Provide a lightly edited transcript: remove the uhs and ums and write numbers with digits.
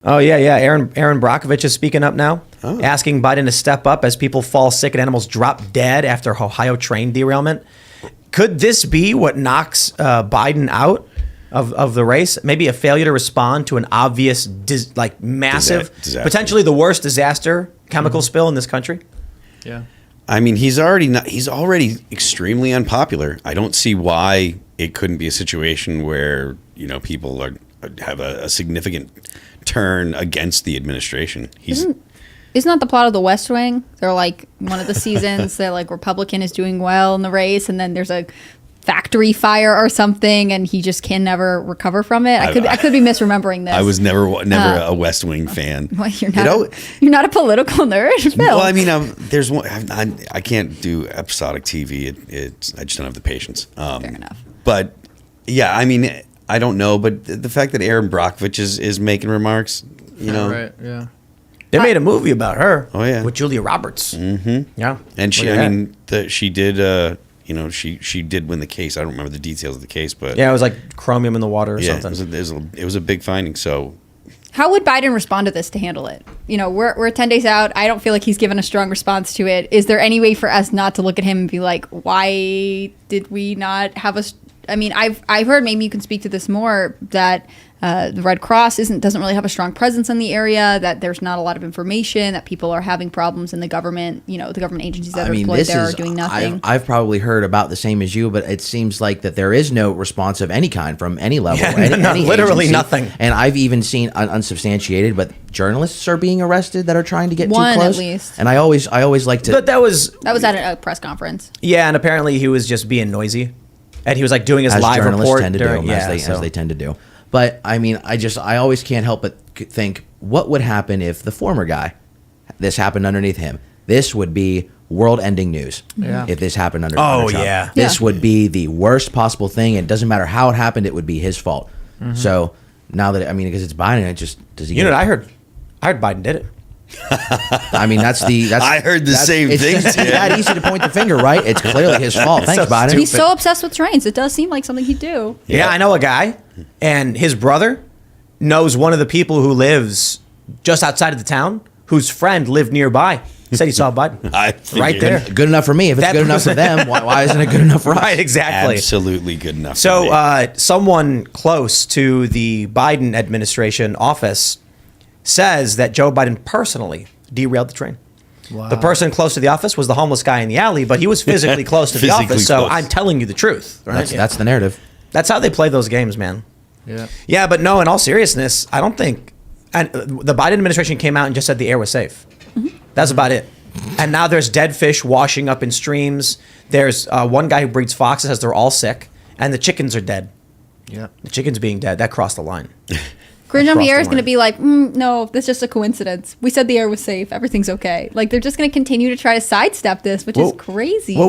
Oh, yeah. Aaron Brockovich is speaking up now, asking Biden to step up as people fall sick and animals drop dead after Ohio train derailment. Could this be what knocks Biden out of the race? Maybe a failure to respond to an obvious, massive, disaster. Potentially the worst disaster chemical spill in this country? Yeah. I mean, he's already extremely unpopular. I don't see why it couldn't be a situation where, people have a significant turn against the administration. Isn't that the plot of The West Wing? They're like one of the seasons that like Republican is doing well in the race, and then there's a factory fire or something, and he just can never recover from it. I could be misremembering this. I was never a West Wing fan. Well, you're not a political nerd, Phil. Well, I mean, there's one. I can't do episodic TV. I just don't have the patience. Fair enough. But yeah, I mean, I don't know. But the fact that Aaron Brockovich is making remarks, Right. Yeah. They made a movie about her. Oh, yeah. With Julia Roberts. Mm-hmm. Yeah. And she did. She did win the case. I don't remember the details of the case, but Yeah, it was like chromium in the water or something. It was a big finding. So, how would Biden respond to this to handle it? We're 10 days out. I don't feel like he's given a strong response to it. Is there any way for us not to look at him and be like, why did we not have I've heard, maybe you can speak to this more, that the Red Cross doesn't really have a strong presence in the area, that there's not a lot of information, that people are having problems in the government, the government agencies that are employed there are doing nothing. I've probably heard about the same as you, but it seems like that there is no response of any kind from any level. Any literally agency. nothing. And I've even seen unsubstantiated, but journalists are being arrested that are trying to get One, too close. at least. And I always like to. But that was at a press conference. Yeah, and apparently he was just being noisy. And he was like doing his as live journalists report tend to during, do, as they tend to do. But I mean, I always can't help but think, what would happen if the former guy, this happened underneath him? This would be world-ending news. Yeah. If this happened under Trump. yeah. This would be the worst possible thing. It doesn't matter how it happened; it would be his fault. Mm-hmm. So now that because it's Biden, does he? I heard Biden did it. I mean, I heard the same thing. It's that easy to point the finger, right? It's clearly his fault. Thanks, Biden. He's so obsessed with trains. It does seem like something he'd do. Yeah, I know a guy, and his brother knows one of the people who lives just outside of the town, whose friend lived nearby. He said he saw Biden right there. Good enough for me. If it's good enough for them, why isn't it good enough for us? Right, exactly. Absolutely good enough. So, someone close to the Biden administration office says that Joe Biden personally derailed the train. Wow. The person close to the office was the homeless guy in the alley, but he was physically close to the office. So I'm telling you the truth. Right? That's the narrative. That's how they play those games, man. Yeah. Yeah, but no, in all seriousness, I don't think... And the Biden administration came out and just said the air was safe. Mm-hmm. That's about it. And now there's dead fish washing up in streams. There's one guy who breeds foxes, says they're all sick. And the chickens are dead. Yeah. The chickens being dead, that crossed the line. Corinne Jean-Pierre is going to be like, no, that's just a coincidence. We said the air was safe. Everything's okay. Like, they're just going to continue to try to sidestep this, which is crazy.